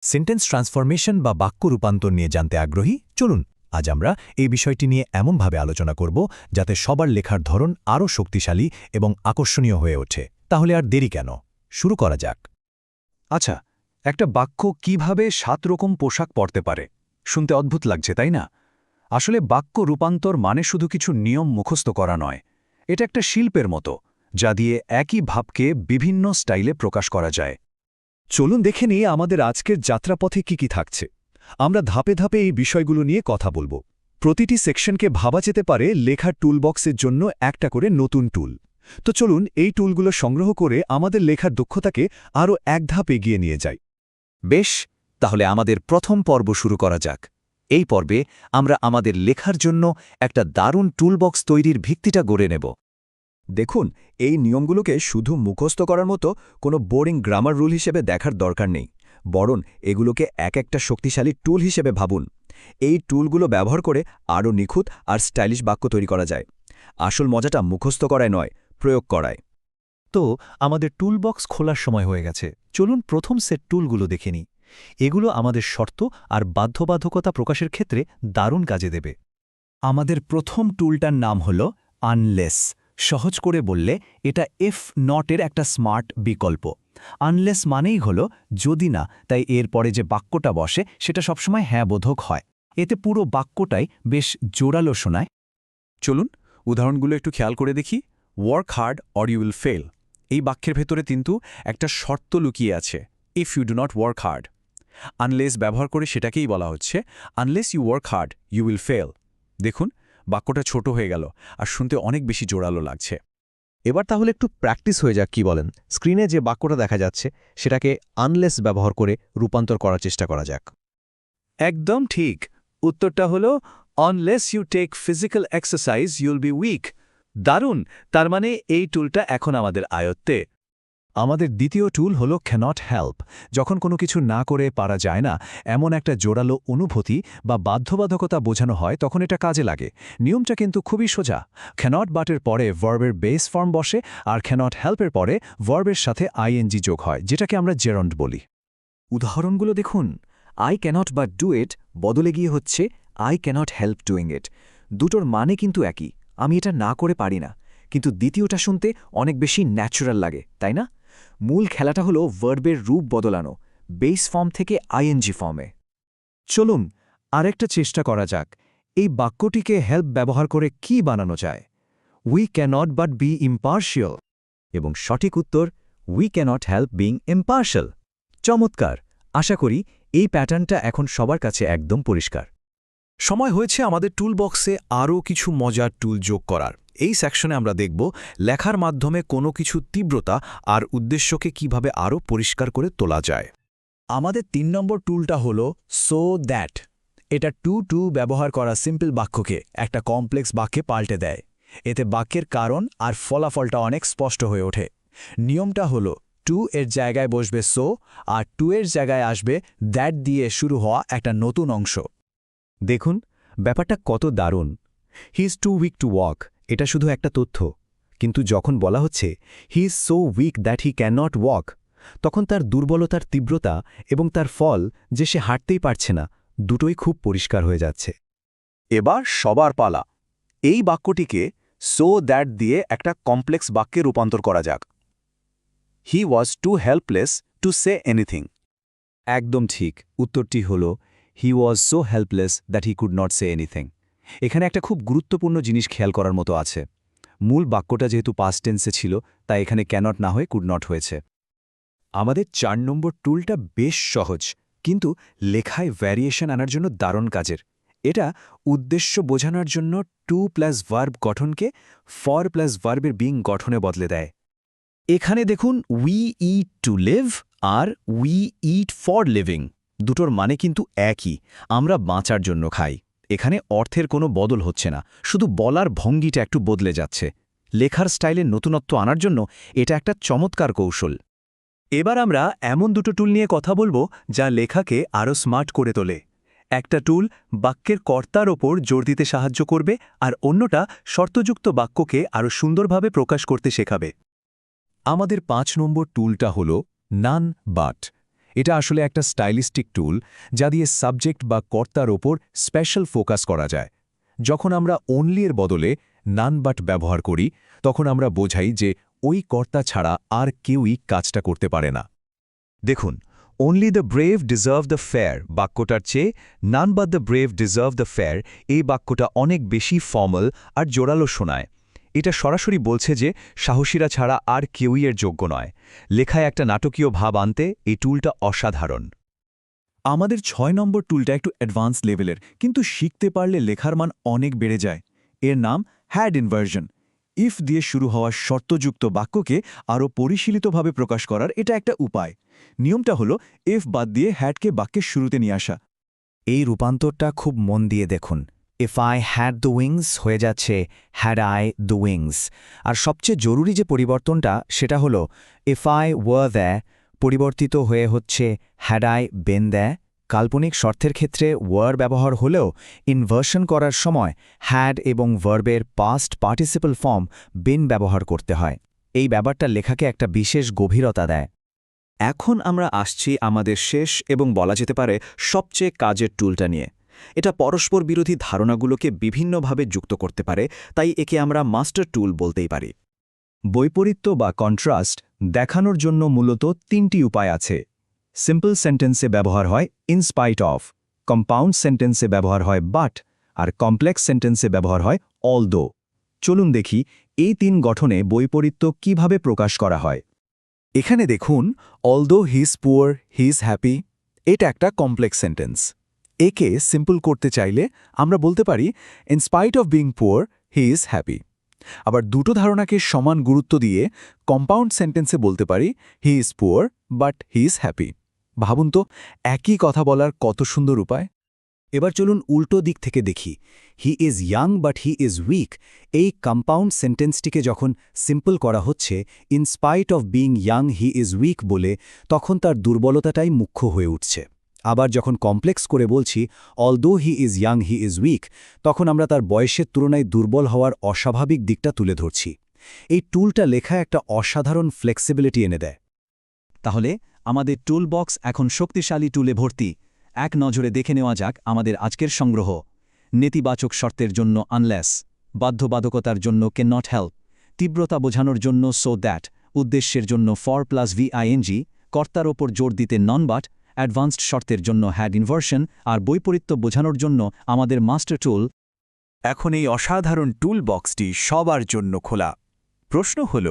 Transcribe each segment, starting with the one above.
Sentence transformation বা বাক্য রূপান্তর নিয়ে জানতে আগ্রহী? চলুন আজ আমরা এই বিষয়টি নিয়ে এমনভাবে আলোচনা করব যাতে সবার লেখার ধরন আরও শক্তিশালী এবং আকর্ষণীয় হয়ে ওঠে। তাহলে আর দেরি কেন, শুরু করা যাক। আচ্ছা, একটা বাক্য কিভাবে 7 রকম পোশাক পরতে পারে? শুনতে অদ্ভুত লাগছে, তাই না? আসলে বাক্য রূপান্তর মানে শুধু কিছু নিয়ম মুখস্থ করা নয়। এটা একটা শিল্পের মতো, যা দিয়ে একই ভাবকে বিভিন্ন স্টাইলে প্রকাশ করা যায়। চলুন দেখে নিই আমাদের আজকের যাত্রাপথে কি থাকছে। আমরা ধাপে ধাপে এই বিষয়গুলো নিয়ে কথা বলবো। প্রতিটি সেকশনকে ভাবা যেতে পারে লেখার টুলবক্সের জন্য একটা করে নতুন টুল। তো চলুন এই টুলগুলো সংগ্রহ করে আমাদের লেখার দক্ষতাকে আরও এক ধাপ এগিয়ে নিয়ে যাই। বেশ, তাহলে আমাদের প্রথম পর্ব শুরু করা যাক। এই পর্বে আমরা আমাদের লেখার জন্য একটা দারুণ টুলবক্স তৈরির ভিত্তিটা গড়ে নেব। দেখুন, এই নিয়মগুলোকে শুধু মুখস্থ করার মতো কোনো বোরিং গ্রামার রুল হিসেবে দেখার দরকার নেই, বরং এগুলোকে এক একটা শক্তিশালী টুল হিসেবে ভাবুন। এই টুলগুলো ব্যবহার করে আরও নিখুঁত আর স্টাইলিশ বাক্য তৈরি করা যায়। আসল মজাটা মুখস্থ করায় নয়, প্রয়োগ করায়। তো আমাদের টুলবক্স খোলার সময় হয়ে গেছে। চলুন প্রথম সেট টুলগুলো দেখে নিই। এগুলো আমাদের শর্ত আর বাধ্যবাধকতা প্রকাশের ক্ষেত্রে দারুণ কাজে দেবে। আমাদের প্রথম টুলটার নাম হল আনলেস। সহজ করে বললে এটা এফ নটের একটা স্মার্ট বিকল্প। আনলেস মানেই হলো যদি না, তাই এর পরে যে বাক্যটা বসে সেটা সবসময় হ্যাঁ বোধক হয়। এতে পুরো বাক্যটাই বেশ জোরালো শোনায়। চলুন উদাহরণগুলো একটু খেয়াল করে দেখি। Work hard or you will fail. এই বাক্যের ভেতরে কিন্তু একটা শর্ত লুকিয়ে আছে, if you do not work hard. Unless ব্যবহার করে সেটাকেই বলা হচ্ছে unless you work hard you will fail. দেখুন, বাক্যটা ছোট হয়ে গেল আর শুনতে অনেক বেশি জোরালো লাগছে। এবার তাহলে একটু প্র্যাকটিস হয়ে যাক, কি বলেন? স্ক্রিনে যে বাক্যটা দেখা যাচ্ছে সেটাকে আনলেস ব্যবহার করে রূপান্তর করার চেষ্টা করা যাক। একদম ঠিক। উত্তরটা হলো unless you take physical exercise you'll be weak. দারুণ! তার মানে এই টুলটা এখন আমাদের আয়ত্তে। আমাদের দ্বিতীয় টুল হল ক্যানট হেল্প। যখন কোনো কিছু না করে পারা যায় না, এমন একটা জোরালো অনুভূতি বা বাধ্যবাধকতা বোঝানো হয়, তখন এটা কাজে লাগে। নিয়মটা কিন্তু খুবই সোজা। ক্যানট বাটের পরে ভার্বের বেস ফর্ম বসে, আর ক্যানট হেল্পের পরে ভার্বের সাথে আইএনজি যোগ হয়, যেটাকে আমরা জেরন্ড বলি। উদাহরণগুলো দেখুন। I cannot but do it বদলে গিয়ে হচ্ছে I cannot help doing it. দুটোর মানে কিন্তু একই, আমি এটা না করে পারি না। কিন্তু দ্বিতীয়টা শুনতে অনেক বেশি ন্যাচারাল লাগে, তাই না? মূল খেলাটা হলো ভার্বের রূপ বদলানো, বেস ফর্ম থেকে আইএনজি ফর্মে। চলুন আরেকটা চেষ্টা করা যাক। এই বাক্যটিকে হেল্প ব্যবহার করে কি বানানো যায়? We cannot but be impartial. এবং সঠিক উত্তর, we cannot help being impartial. চমৎকার! আশা করি এই প্যাটার্নটা এখন সবার কাছে একদম পরিষ্কার। সময় হয়েছে আমাদের টুলবক্সে আরও কিছু মজার টুল যোগ করার। এই সেকশনে আমরা দেখব লেখার মাধ্যমে কোনো কিছু তীব্রতা আর উদ্দেশ্যকে কিভাবে আরও পরিষ্কার করে তোলা যায়। আমাদের 3 নম্বর টুলটা হলো সো দ্যাট। এটা টু ব্যবহার করা সিম্পল বাক্যকে একটা কমপ্লেক্স বাক্যে পাল্টে দেয়। এতে বাক্যের কারণ আর ফলাফলটা অনেক স্পষ্ট হয়ে ওঠে। নিয়মটা হলো টু এর জায়গায় বসবে সো, আর টু এর জায়গায় আসবে দ্যাট দিয়ে শুরু হওয়া একটা নতুন অংশ। দেখুন ব্যাপারটা কত দারুণ। He is too weak to walk, এটা শুধু একটা তথ্য। কিন্তু যখন বলা হচ্ছে he is so weak that he can not walk, তখন তার দুর্বলতার তীব্রতা এবং তার ফল যে সে হাঁটতেই পারছে না, দুটোই খুব পরিষ্কার হয়ে যাচ্ছে। এবার সবার পালা। এই বাক্যটিকে সো দ্যাট দিয়ে একটা কমপ্লেক্স বাক্যে রূপান্তর করা যাক। He was too helpless to say anything. একদম ঠিক। উত্তরটি হল he was so helpless that he could not say anything. এখানে একটা খুব গুরুত্বপূর্ণ জিনিস খেয়াল করার মতো আছে। মূল বাক্যটা যেহেতু পাস্ট টেন্সে ছিল, তাই এখানে ক্যানট না হয়ে কুড নট হয়েছে। আমাদের 4 নম্বর টুলটা বেশ সহজ, কিন্তু লেখায় ভ্যারিয়েশন আনার জন্য দারুণ কাজের। এটা উদ্দেশ্য বোঝানোর জন্য টু প্লাস ভার্ব গঠনকে ফর প্লাস ভার্বের বিং গঠনে বদলে দেয়। এখানে দেখুন উই ইট টু লিভ আর উই ইট ফর লিভিং, দুটোর মানে কিন্তু একই, আমরা বাঁচার জন্য খাই। এখানে অর্থের কোনো বদল হচ্ছে না, শুধু বলার ভঙ্গিটা একটু বদলে যাচ্ছে। লেখার স্টাইলে নতুনত্ব আনার জন্য এটা একটা চমৎকার কৌশল। এবার আমরা এমন দুটো টুল নিয়ে কথা বলবো যা লেখাকে আরও স্মার্ট করে তোলে। একটা টুল বাক্যের কর্তার ওপর জোর দিতে সাহায্য করবে, আর অন্যটা শর্তযুক্ত বাক্যকে আরও সুন্দরভাবে প্রকাশ করতে শেখাবে। আমাদের 5 নম্বর টুলটা হল নান বাট। এটা আসলে একটা স্টাইলিস্টিক টুল যা দিয়ে সাবজেক্ট বা কর্তার ওপর স্পেশাল ফোকাস করা যায়। যখন আমরা অনলি এর বদলে নান বাট ব্যবহার করি তখন আমরা বোঝাই যে ওই কর্তা ছাড়া আর কেউই কাজটা করতে পারে না। দেখুন, only the brave deserve the fair বাক্যটার চেয়ে none but the brave deserve the fair এই বাক্যটা অনেক বেশি ফর্মাল আর জোরালো শোনায়। এটা সরাসরি বলছে যে সাহসীরা ছাড়া আর কেউই এর যোগ্য নয়। লেখায় একটা নাটকীয় ভাব আনতে এই টুলটা অসাধারণ। আমাদের 6 নম্বর টুলটা একটু অ্যাডভান্স লেভেলের, কিন্তু শিখতে পারলে লেখার মান অনেক বেড়ে যায়। এর নাম হ্যাড ইনভার্জন। ইফ দিয়ে শুরু হওয়া শর্তযুক্ত বাক্যকে আরও পরিশীলিতভাবে প্রকাশ করার এটা একটা উপায়। নিয়মটা হলো ইফ বাদ দিয়ে হ্যাডকে বাক্যের শুরুতে নিয়ে আসা। এই রূপান্তরটা খুব মন দিয়ে দেখুন। If I had the wings হয়ে যাচ্ছে হ্যাড আই দ্য উইংস। আর সবচেয়ে জরুরি যে পরিবর্তনটা সেটা হলো ইফ আই ওয়ার দ্য পরিবর্তিত হয়ে হচ্ছে হ্যাড আই বেন দ্য। কাল্পনিক শর্তের ক্ষেত্রে ওয়ার ব্যবহার হলেও ইনভার্সন করার সময় হ্যাড এবং ভার্বের পাস্ট পার্টিসিপল ফর্ম বেন ব্যবহার করতে হয়। এই ব্যাপারটা লেখাকে একটা বিশেষ গভীরতা দেয়। এখন আমরা আসছি আমাদের শেষ এবং বলা যেতে পারে সবচেয়ে কাজের টুলটা নিয়ে। এটা পরস্পর বিরোধী ধারণাগুলোকে বিভিন্নভাবে যুক্ত করতে পারে, তাই একে আমরা মাস্টার টুল বলতেই পারি। বৈপরীত্য বা কন্ট্রাস্ট দেখানোর জন্য মূলত 3টি উপায় আছে। সিম্পল সেন্টেন্সে ব্যবহার হয় ইন স্পাইট অফ, কম্পাউন্ড সেন্টেন্সে ব্যবহার হয় বাট, আর কমপ্লেক্স সেন্টেন্সে ব্যবহার হয় অলদো। চলুন দেখি এই 3 গঠনে বৈপরীত্য কিভাবে প্রকাশ করা হয়। এখানে দেখুন, although he is poor he is happy, এটা একটা কমপ্লেক্স সেন্টেন্স। একে সিম্পল করতে চাইলে আমরা বলতে পারি in spite of being poor he is happy. আবার দুটো ধারণাকে সমান গুরুত্ব দিয়ে কম্পাউন্ড সেন্টেন্সে বলতে পারি he is poor but he is happy. ভাবুন তো, একই কথা বলার কত সুন্দর উপায়। এবার চলুন উল্টো দিক থেকে দেখি। He is young but he is weak এই কম্পাউন্ড সেন্টেন্সটিকে যখন সিম্পল করা হচ্ছে in spite of being young he is weak বলে, তখন তার দুর্বলতাটাই মুখ্য হয়ে উঠছে। আবার যখন কমপ্লেক্স করে বলছি although he is young he is weak, তখন আমরা তার বয়সের তুলনায় দুর্বল হওয়ার অস্বাভাবিক দিকটা তুলে ধরছি। এই টুলটা লেখা একটা অসাধারণ ফ্লেক্সিবিলিটি এনে দেয়। তাহলে আমাদের টুল বক্স এখন শক্তিশালী টুলে ভর্তি। এক নজরে দেখে নেওয়া যাক আমাদের আজকের সংগ্রহ। নেতিবাচক শর্তের জন্য আনলেস, বাধ্যবাধকতার জন্য ক্যান নট হেল্প, তীব্রতা বোঝানোর জন্য সো দ্যাট, উদ্দেশ্যের জন্য ফর প্লাস ভিআইএনজি, কর্তার ওপর জোর দিতে নন বাট, অ্যাডভান্সড শর্তের জন্য হ্যাড ইনভার্সন, আর বৈপরীত্য বোঝানোর জন্য আমাদের মাস্টার টুল। এখন এই অসাধারণ টুল বক্সটি সবার জন্য খোলা। প্রশ্ন হল,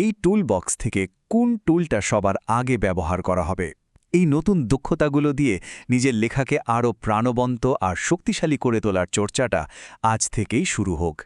এই টুল বক্স থেকে কোন টুলটা সবার আগে ব্যবহার করা হবে? এই নতুন দক্ষতাগুলো দিয়ে নিজের লেখাকে আরও প্রাণবন্ত আর শক্তিশালী করে তোলার চর্চাটা আজ থেকেই শুরু হোক।